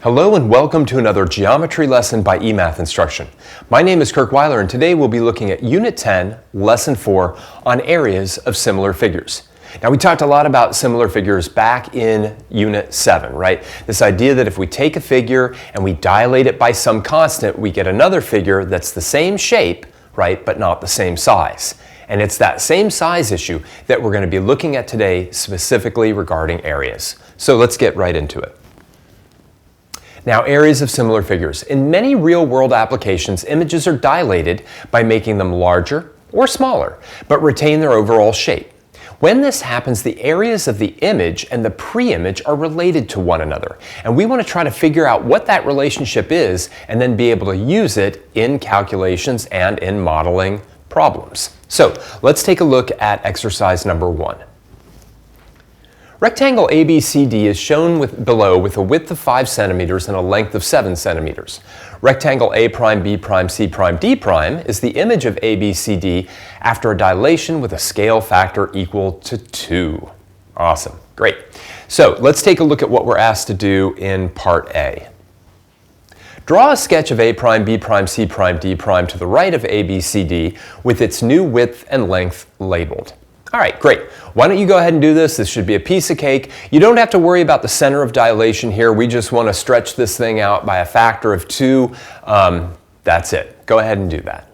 Hello and welcome to another geometry lesson by eMath Instruction. My name is Kirk Weiler and today we'll be looking at Unit 10, Lesson 4 on areas of similar figures. Now we talked a lot about similar figures back in Unit 7, right? This idea that if we take a figure and we dilate it by some constant, we get another figure that's the same shape, right, but not the same size. And it's that same size issue that we're going to be looking at today specifically regarding areas. So let's get right into it. Now, areas of similar figures. In many real-world applications, images are dilated by making them larger or smaller, but retain their overall shape. When this happens, the areas of the image and the pre-image are related to one another. And we want to try to figure out what that relationship is and then be able to use it in calculations and in modeling problems. So, let's take a look at exercise number 1. Rectangle ABCD is shown below with a width of 5 centimeters and a length of 7 centimeters. Rectangle A', B', C', D' is the image of ABCD after a dilation with a scale factor equal to 2. Awesome, great. So let's take a look at what we're asked to do in part A. Draw a sketch of A', B', C', D' to the right of ABCD with its new width and length labeled. All right, great. Why don't you go ahead and do this? This should be a piece of cake. You don't have to worry about the center of dilation here. We just want to stretch this thing out by a factor of 2. That's it. Go ahead and do that.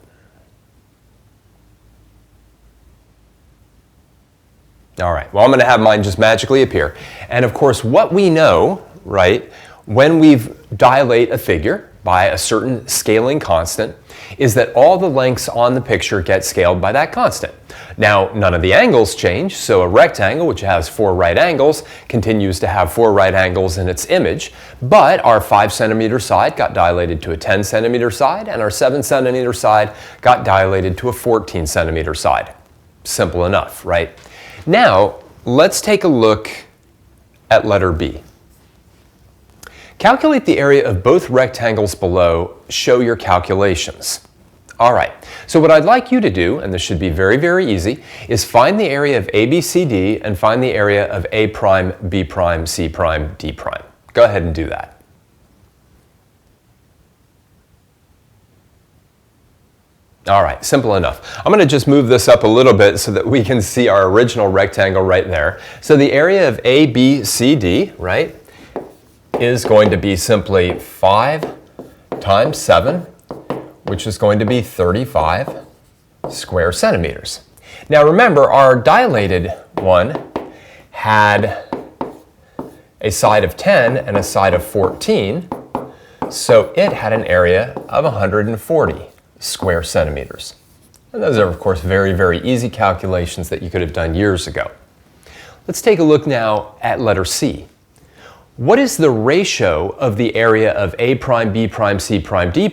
All right, well, I'm going to have mine just magically appear. And of course, what we know, right, when we dilate a figure by a certain scaling constant, is that all the lengths on the picture get scaled by that constant. Now, none of the angles change, so a rectangle, which has 4 right angles, continues to have 4 right angles in its image, but our 5 centimeter side got dilated to a 10 centimeter side, and our 7 centimeter side got dilated to a 14 centimeter side. Simple enough, right? Now, let's take a look at letter B. Calculate the area of both rectangles below. Show your calculations. All right, so what I'd like you to do, and this should be very, very easy, is find the area of ABCD and find the area of A', B', C', D'. Go ahead and do that. All right, simple enough. I'm going to just move this up a little bit so that we can see our original rectangle right there. So the area of ABCD, right, is going to be simply 5 times 7, which is going to be 35 square centimeters. Now remember, our dilated one had a side of 10 and a side of 14, so it had an area of 140 square centimeters. And those are, of course, very, very easy calculations that you could have done years ago. Let's take a look now at letter C. What is the ratio of the area of A', B', C', D'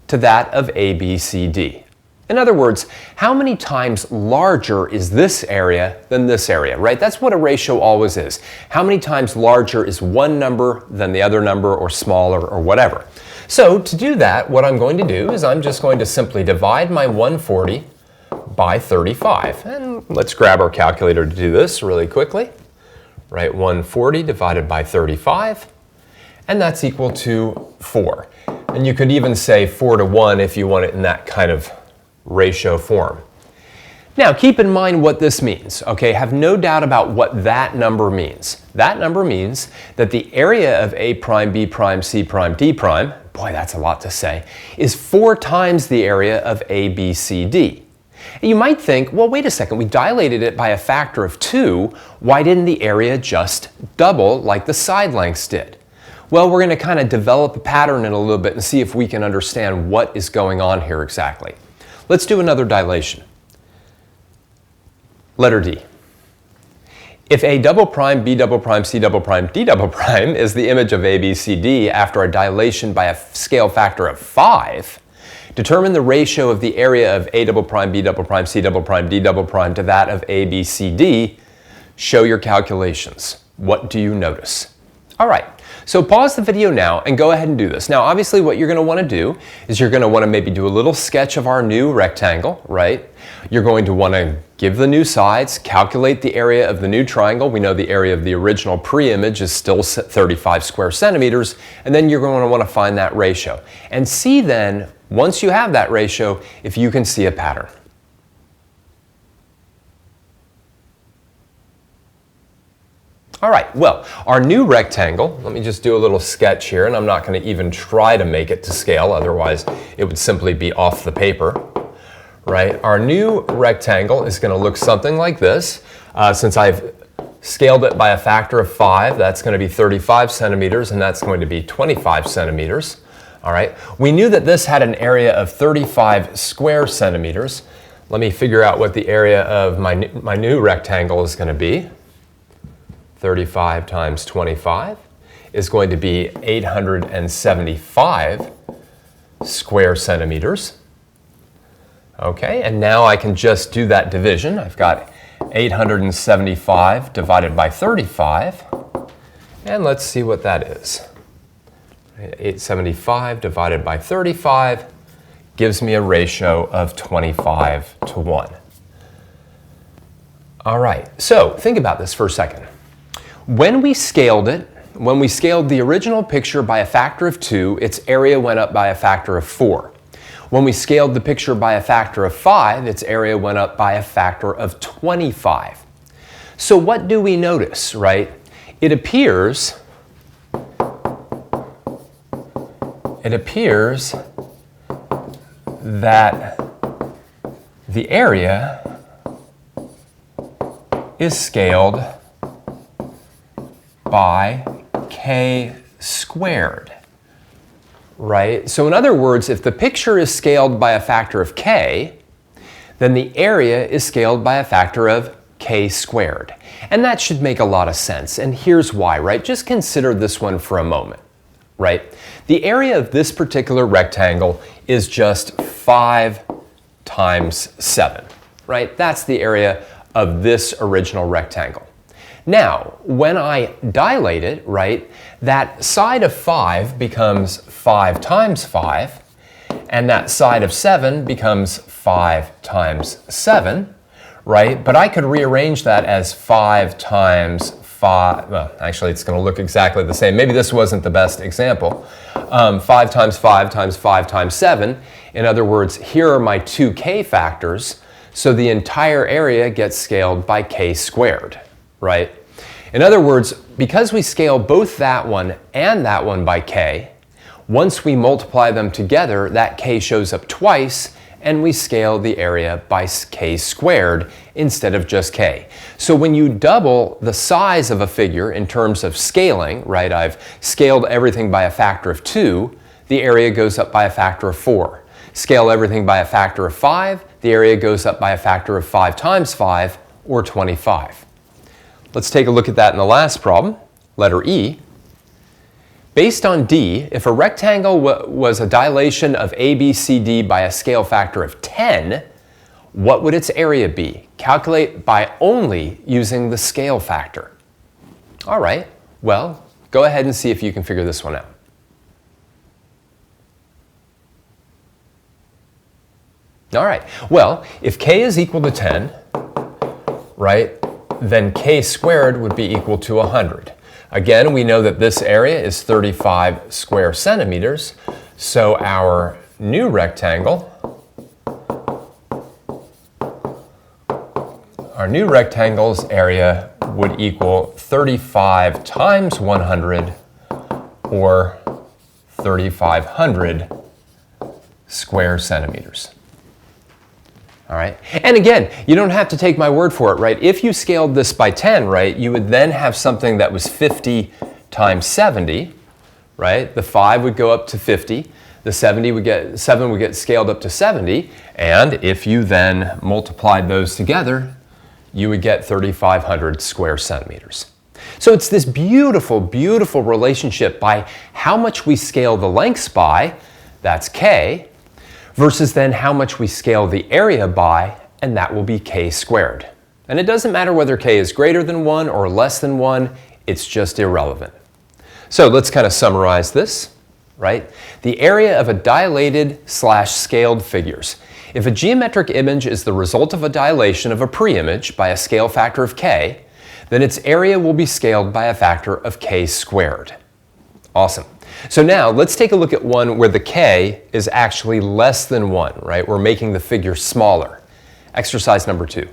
to that of ABCD? In other words, how many times larger is this area than this area, right? That's what a ratio always is. How many times larger is one number than the other number, or smaller, or whatever. So to do that, what I'm going to do is I'm just going to simply divide my 140 by 35. And let's grab our calculator to do this really quickly. Right, 140 divided by 35, and that's equal to 4. And you could even say 4 to 1 if you want it in that kind of ratio form. Now, keep in mind what this means, okay? Have no doubt about what that number means. That number means that the area of A', B', C', D', boy, that's a lot to say, is 4 times the area of ABCD. You might think, well, wait a second, we dilated it by a factor of 2. Why didn't the area just double like the side lengths did? Well, we're going to kind of develop a pattern in a little bit and see if we can understand what is going on here exactly. Let's do another dilation. Letter D. If A', B', C', D' is the image of ABCD after a dilation by a scale factor of 5, determine the ratio of the area of A', B', C', D' to that of ABCD. Show your calculations. What do you notice? All right, So pause the video now and go ahead and do this. Now obviously what you're going to want to do is you're going to want to maybe do a little sketch of our new rectangle, right? You're going to want to give the new sides, calculate the area of the new triangle. We know the area of the original pre-image is still 35 square centimeters, and then you're going to want to find that ratio. And see then, once you have that ratio, if you can see a pattern. All right, well, our new rectangle, let me just do a little sketch here, and I'm not going to even try to make it to scale, otherwise it would simply be off the paper, right? Our new rectangle is going to look something like this. Since I've scaled it by a factor of 5, that's going to be 35 centimeters, and that's going to be 25 centimeters. All right, we knew that this had an area of 35 square centimeters. Let me figure out what the area of my new rectangle is going to be. 35 times 25 is going to be 875 square centimeters. Okay, and now I can just do that division. I've got 875 divided by 35, and let's see what that is. 875 divided by 35 gives me a ratio of 25 to 1. All right, so think about this for a second. When we scaled the original picture by a factor of 2, its area went up by a factor of 4. When we scaled the picture by a factor of 5, its area went up by a factor of 25. So what do we notice, right? It appears that the area is scaled by k squared, right? So in other words, if the picture is scaled by a factor of k, then the area is scaled by a factor of k squared. And that should make a lot of sense. And here's why, right? Just consider this one for a moment, right? The area of this particular rectangle is just 5 times 7, right? That's the area of this original rectangle. Now, when I dilate it, right, that side of 5 becomes 5 times 5, and that side of 7 becomes 5 times 7, right? But I could rearrange that as 5 times 5, well, actually it's going to look exactly the same. Maybe this wasn't the best example. 5 times 5 times 5 times 7. In other words, here are my two k factors, so the entire area gets scaled by k squared. Right? In other words, because we scale both that one and that one by k, once we multiply them together, that k shows up twice, and we scale the area by k squared instead of just k. So when you double the size of a figure in terms of scaling, right, I've scaled everything by a factor of 2, the area goes up by a factor of 4. Scale everything by a factor of 5, the area goes up by a factor of 5 times 5, or 25. Let's take a look at that in the last problem, letter E. Based on D, if a rectangle was a dilation of ABCD by a scale factor of 10, what would its area be? Calculate by only using the scale factor. All right, well, go ahead and see if you can figure this one out. All right, well, if k is equal to 10, right, then k squared would be equal to 100. Again, we know that this area is 35 square centimeters, so our new rectangle's area would equal 35 times 100, or 3,500 square centimeters. All right, and again, you don't have to take my word for it, right? If you scaled this by 10, right, you would then have something that was 50 times 70, right? The 5 would go up to 50, the 7 would get scaled up to 70, and if you then multiplied those together, you would get 3,500 square centimeters. So it's this beautiful, beautiful relationship by how much we scale the lengths by, that's k, versus then how much we scale the area by, and that will be k squared. And it doesn't matter whether k is greater than 1 or less than 1, it's just irrelevant. So let's kind of summarize this, right? The area of a dilated/scaled figures. If a geometric image is the result of a dilation of a pre-image by a scale factor of k, then its area will be scaled by a factor of k squared. Awesome. So now let's take a look at one where the k is actually less than 1, right? We're making the figure smaller. Exercise number 2.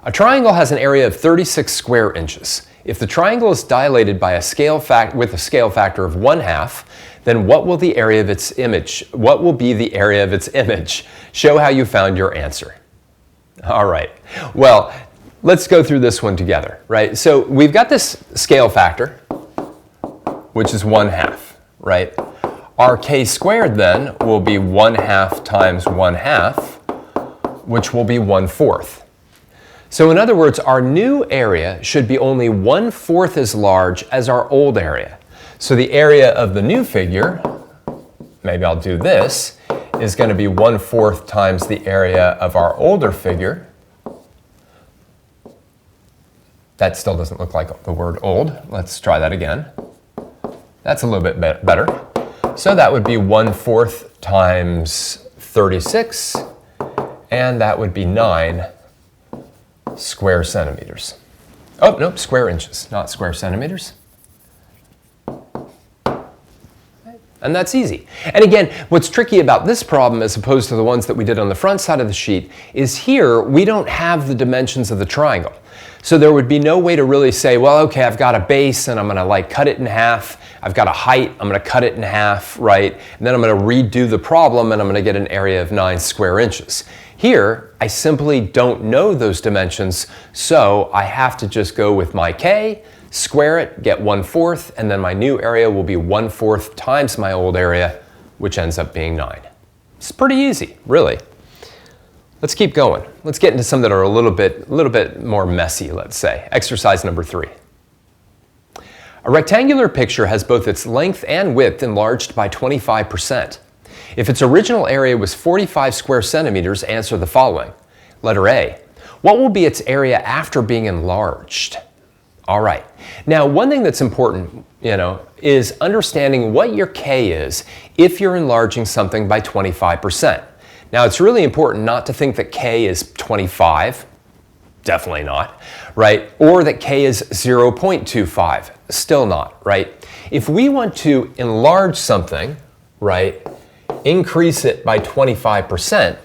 A triangle has an area of 36 square inches. If the triangle is dilated by a scale with a scale factor of 1/2, then what will be the area of its image? Show how you found your answer. All right. Well, let's go through this one together, right? So we've got this scale factor, which is 1/2, right? Our k squared then will be 1/2 times 1/2, which will be 1/4. So in other words, our new area should be only 1/4 as large as our old area. So the area of the new figure, maybe I'll do this, is going to be 1/4 times the area of our older figure. That still doesn't look like the word old. Let's try that again. That's a little bit better. So that would be 1/4 times 36, and that would be 9 square centimeters. Oh, nope, square inches, not square centimeters. And that's easy. And again, what's tricky about this problem as opposed to the ones that we did on the front side of the sheet is here we don't have the dimensions of the triangle. So there would be no way to really say, well, okay, I've got a base and I'm going to like cut it in half. I've got a height, I'm going to cut it in half, right? And then I'm going to redo the problem and I'm going to get an area of 9 square inches. Here, I simply don't know those dimensions, so I have to just go with my k, square it, get 1/4, and then my new area will be 1/4 times my old area, which ends up being 9. It's pretty easy, really. Let's keep going. Let's get into some that are a little bit more messy, let's say. Exercise number 3. A rectangular picture has both its length and width enlarged by 25%. If its original area was 45 square centimeters, answer the following. Letter A. What will be its area after being enlarged? All right. Now, one thing that's important, is understanding what your k is if you're enlarging something by 25%. Now, it's really important not to think that k is 25. Definitely not, right? Or that k is 0.25. Still not, right? If we want to enlarge something, right, increase it by 25%,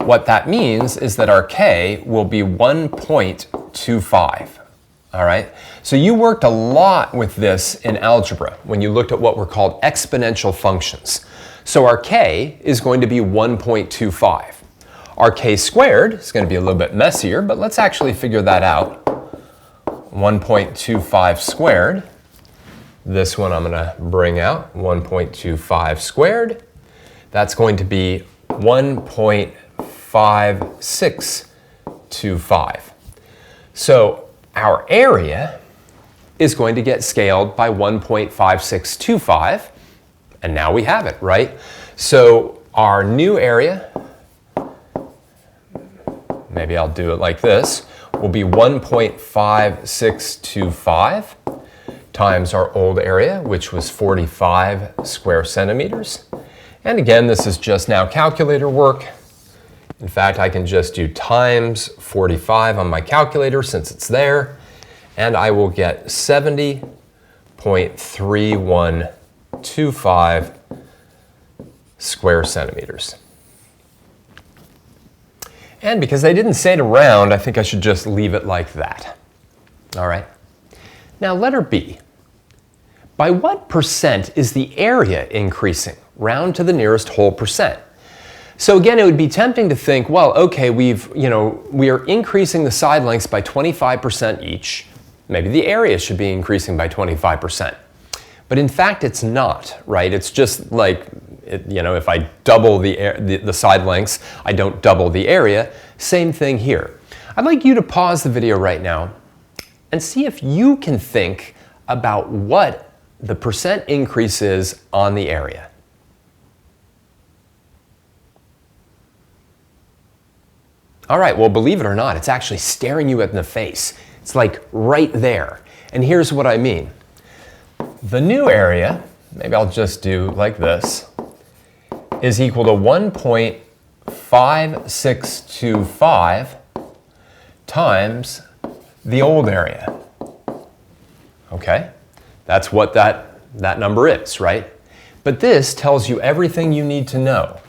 what that means is that our k will be 1.25. All right, so you worked a lot with this in algebra when you looked at what were called exponential functions. So our k is going to be 1.25. Our k squared is going to be a little bit messier, but let's actually figure that out. 1.25 squared. This one I'm going to bring out, 1.25 squared. That's going to be 1.5625. So our area is going to get scaled by 1.5625, and now we have it, right? So our new area, maybe I'll do it like this, will be 1.5625 times our old area, which was 45 square centimeters. And again, this is just now calculator work. In fact, I can just do times 45 on my calculator since it's there, and I will get 70.3125 square centimeters. And because I didn't say to round, I think I should just leave it like that. All right. Now, letter B. By what percent is the area increasing? Round to the nearest whole percent. So again, it would be tempting to think, well, okay, we are increasing the side lengths by 25% each. Maybe the area should be increasing by 25%. But in fact, it's not, right? It's just like, if I double the side lengths, I don't double the area. Same thing here. I'd like you to pause the video right now and see if you can think about what the percent increase is on the area. All right, well, believe it or not, it's actually staring you in the face. It's like right there. And here's what I mean. the new area, maybe I'll just do like this, is equal to 1.5625 times the old area. Okay, that's what that number is, right? But this tells you everything you need to know,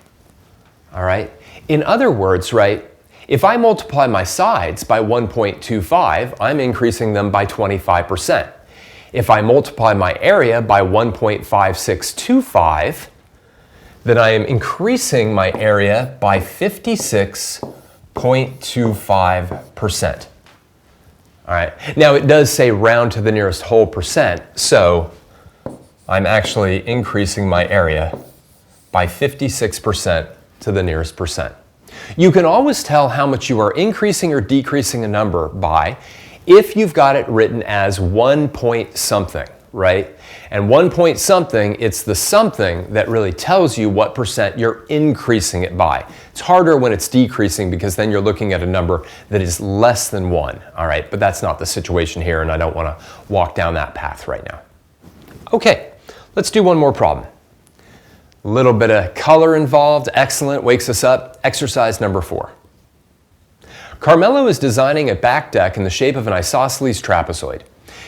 all right? In other words, right, if I multiply my sides by 1.25, I'm increasing them by 25%. If I multiply my area by 1.5625, then I am increasing my area by 56.25%. All right, now it does say round to the nearest whole percent, so I'm actually increasing my area by 56% to the nearest percent. You can always tell how much you are increasing or decreasing a number by if you've got it written as 1 point something, right? And 1 point something, it's the something that really tells you what percent you're increasing it by. It's harder when it's decreasing because then you're looking at a number that is less than 1, all right? But that's not the situation here, and I don't want to walk down that path right now. Okay, let's do one more problem. A little bit of color involved, excellent, wakes us up. Exercise number 4. Carmelo is designing a back deck in the shape of an isosceles trapezoid.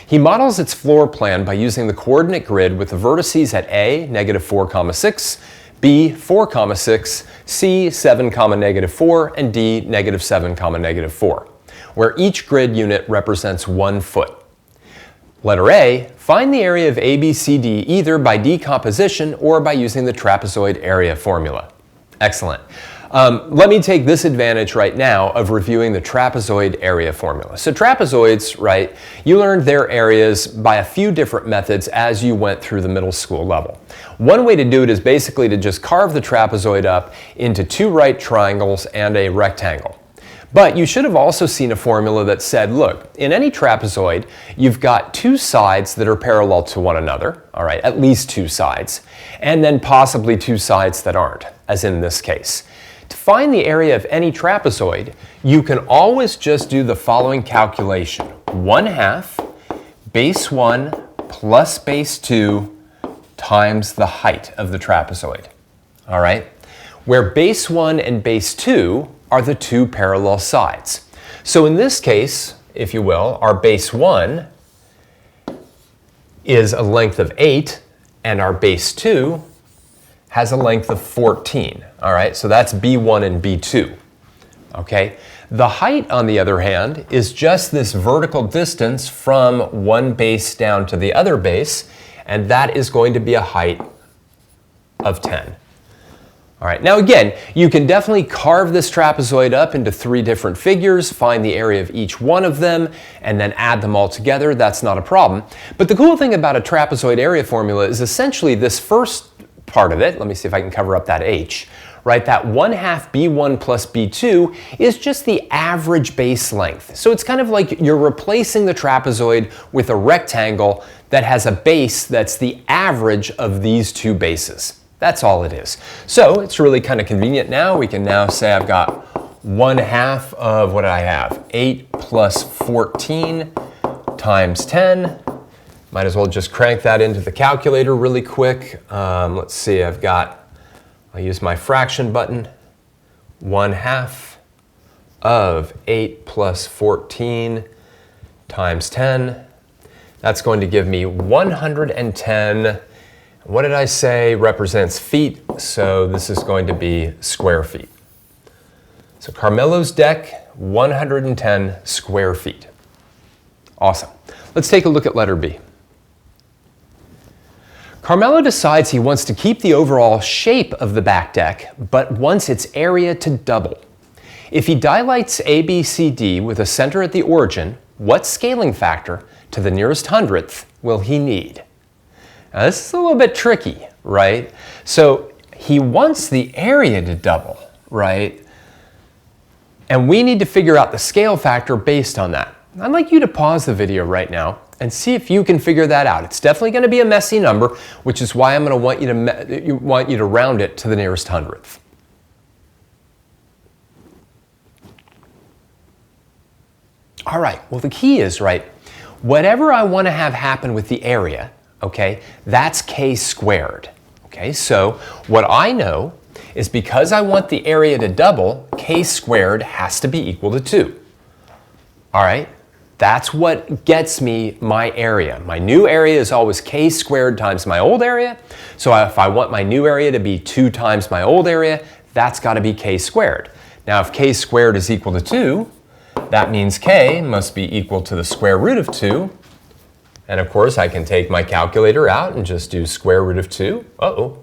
He models its floor plan by using the coordinate grid with the vertices at A, -4,6, B, 4,6, C, 7, -4, and D, -7, -4, where each grid unit represents 1 foot. Letter A, find the area of ABCD either by decomposition or by using the trapezoid area formula. Excellent. Let me take this advantage right now of reviewing the trapezoid area formula. So trapezoids, right, you learned their areas by a few different methods as you went through the middle school level. One way to do it is basically to just carve the trapezoid up into 2 right triangles and a rectangle. But you should have also seen a formula that said, look, in any trapezoid, you've got 2 sides that are parallel to one another, all right, at least 2 sides, and then possibly 2 sides that aren't, as in this case. To find the area of any trapezoid, you can always just do the following calculation. 1/2 base 1 plus base 2 times the height of the trapezoid, all right? Where base 1 and base 2 are the 2 parallel sides. So in this case, if you will, our base 1 is a length of 8 and our base 2 has a length of 14. All right, so that's B1 and B2. Okay, the height, on the other hand, is just this vertical distance from one base down to the other base, and that is going to be a height of 10. All right, now again, you can definitely carve this trapezoid up into 3 different figures, find the area of each one of them, and then add them all together. That's not a problem. But the cool thing about a trapezoid area formula is essentially this first part of it. Let me see if I can cover up that H. Right, that 1/2 B1 plus B2 is just the average base length. So it's kind of like you're replacing the trapezoid with a rectangle that has a base that's the average of these 2 bases. That's all it is. So it's really kind of convenient now. We can now say I've got 1/2 of, what do I have? 8 plus 14 times 10. Might as well just crank that into the calculator really quick. Let's see, I'll use my fraction button. 1/2 of 8 plus 14 times 10. That's going to give me 110. What did I say represents feet? So this is going to be square feet. So Carmelo's deck, 110 square feet. Awesome. Let's take a look at letter B. Carmelo decides he wants to keep the overall shape of the back deck, but wants its area to double. If he dilates ABCD with a center at the origin, what scaling factor to the nearest hundredth will he need? Now this is a little bit tricky, right? So he wants the area to double, right? And we need to figure out the scale factor based on that. I'd like you to pause the video right now and see if you can figure that out. It's definitely going to be a messy number, which is why I'm going to want you to round it to the nearest hundredth. All right, well the key is, right, whatever I want to have happen with the area, okay, that's k squared. Okay, so what I know is because I want the area to double, k squared has to be equal to 2. All right, that's what gets me my area. My new area is always k squared times my old area. So if I want my new area to be 2 times my old area, that's got to be k squared. Now if k squared is equal to 2, that means k must be equal to the square root of 2. And of course I can take my calculator out and just do square root of 2. Uh-oh.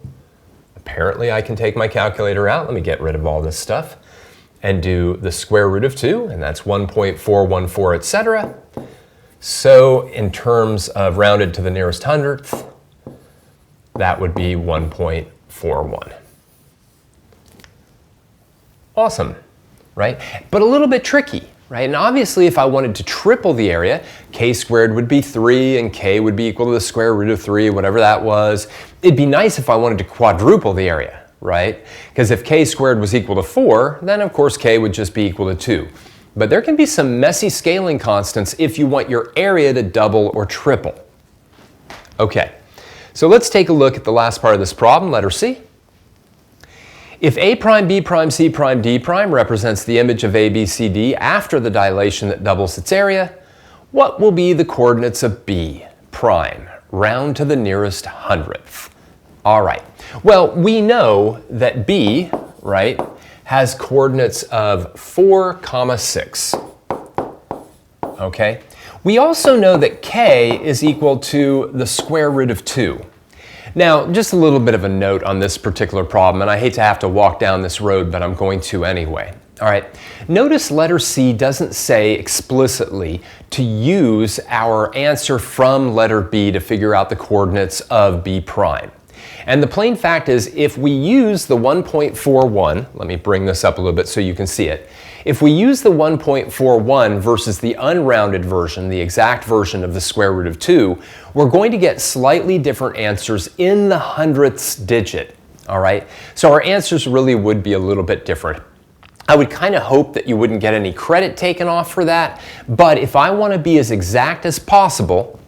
Apparently I can take my calculator out. Let me get rid of all this stuff. And do the square root of 2, and that's 1.414, etc. So in terms of rounded to the nearest hundredth, that would be 1.41. Awesome, right? But a little bit tricky, right? And obviously if I wanted to triple the area, k squared would be 3 and k would be equal to the square root of 3, whatever that was. It'd be nice if I wanted to quadruple the area, right? Because if k squared was equal to 4, then of course k would just be equal to 2. But there can be some messy scaling constants if you want your area to double or triple. Okay, so let's take a look at the last part of this problem, letter C. If A prime, B prime, C prime, D prime represents the image of A, B, C, D after the dilation that doubles its area, what will be the coordinates of B prime, round to the nearest hundredth? All right. Well, we know that B, right, has coordinates of 4, 6. Okay? We also know that k is equal to the square root of 2. Now, just a little bit of a note on this particular problem, and I hate to have to walk down this road, but I'm going to anyway. All right. Notice letter C doesn't say explicitly to use our answer from letter B to figure out the coordinates of B prime. And the plain fact is, if we use the 1.41, let me bring this up a little bit so you can see it. If we use the 1.41 versus the unrounded version, the exact version of the square root of 2, we're going to get slightly different answers in the hundredths digit. All right? So our answers really would be a little bit different. I would kind of hope that you wouldn't get any credit taken off for that, but if I want to be as exact as possible,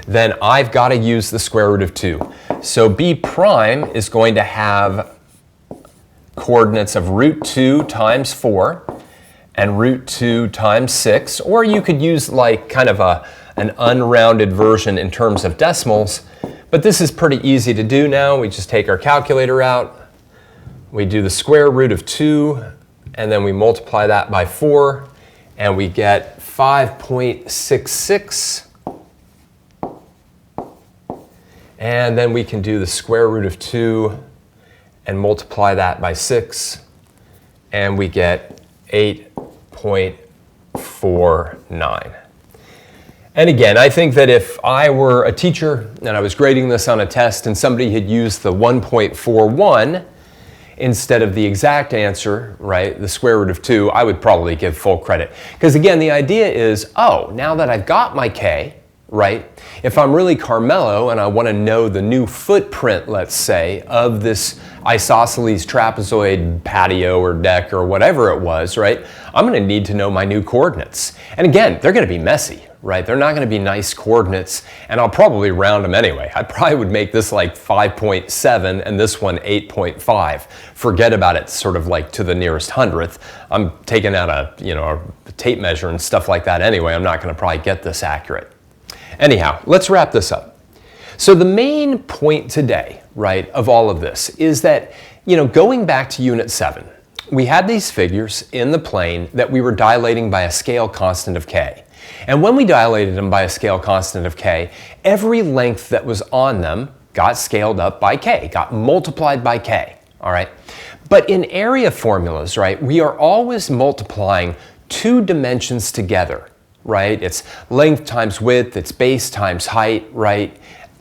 then I've got to use the square root of 2. So B prime is going to have coordinates of root 2 times 4 and root 2 times 6, or you could use like kind of an unrounded version in terms of decimals, but this is pretty easy to do now. We just take our calculator out. We do the square root of 2, and then we multiply that by 4, and we get 5.66. And then we can do the square root of 2 and multiply that by 6, and we get 8.49. And again, I think that if I were a teacher and I was grading this on a test and somebody had used the 1.41 instead of the exact answer, right, the square root of 2, I would probably give full credit. Because again, the idea is, oh, now that I've got my k, right, if I'm really Carmelo and I want to know the new footprint, let's say, of this isosceles trapezoid patio or deck or whatever it was, right, I'm going to need to know my new coordinates. And again, they're going to be messy, right? They're not going to be nice coordinates, and I'll probably round them anyway. I probably would make this like 5.7 and this one 8.5. Forget about it sort of like to the nearest hundredth. I'm taking out a tape measure and stuff like that anyway. I'm not going to probably get this accurate. Anyhow, let's wrap this up. So the main point today, right, of all of this is that, going back to Unit 7, we had these figures in the plane that we were dilating by a scale constant of k. And when we dilated them by a scale constant of k, every length that was on them got scaled up by k, got multiplied by k, all right? But in area formulas, right, we are always multiplying two dimensions together, right? It's length times width, it's base times height, right?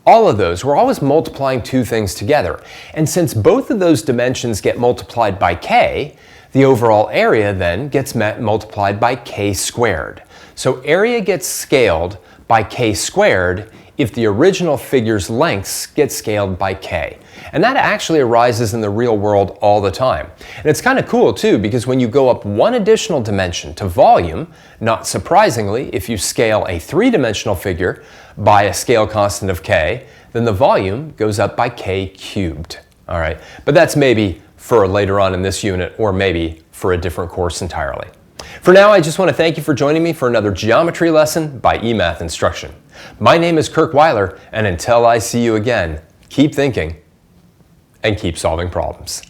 All of those, we're always multiplying two things together. And since both of those dimensions get multiplied by k, the overall area then gets multiplied by k squared. So area gets scaled by k squared if the original figure's lengths get scaled by k. And that actually arises in the real world all the time. And it's kind of cool too, because when you go up one additional dimension to volume, not surprisingly, if you scale a three-dimensional figure by a scale constant of k, then the volume goes up by k cubed. All right, but that's maybe for later on in this unit, or maybe for a different course entirely. For now, I just want to thank you for joining me for another geometry lesson by eMath Instruction. My name is Kirk Weiler, and until I see you again, keep thinking and keep solving problems.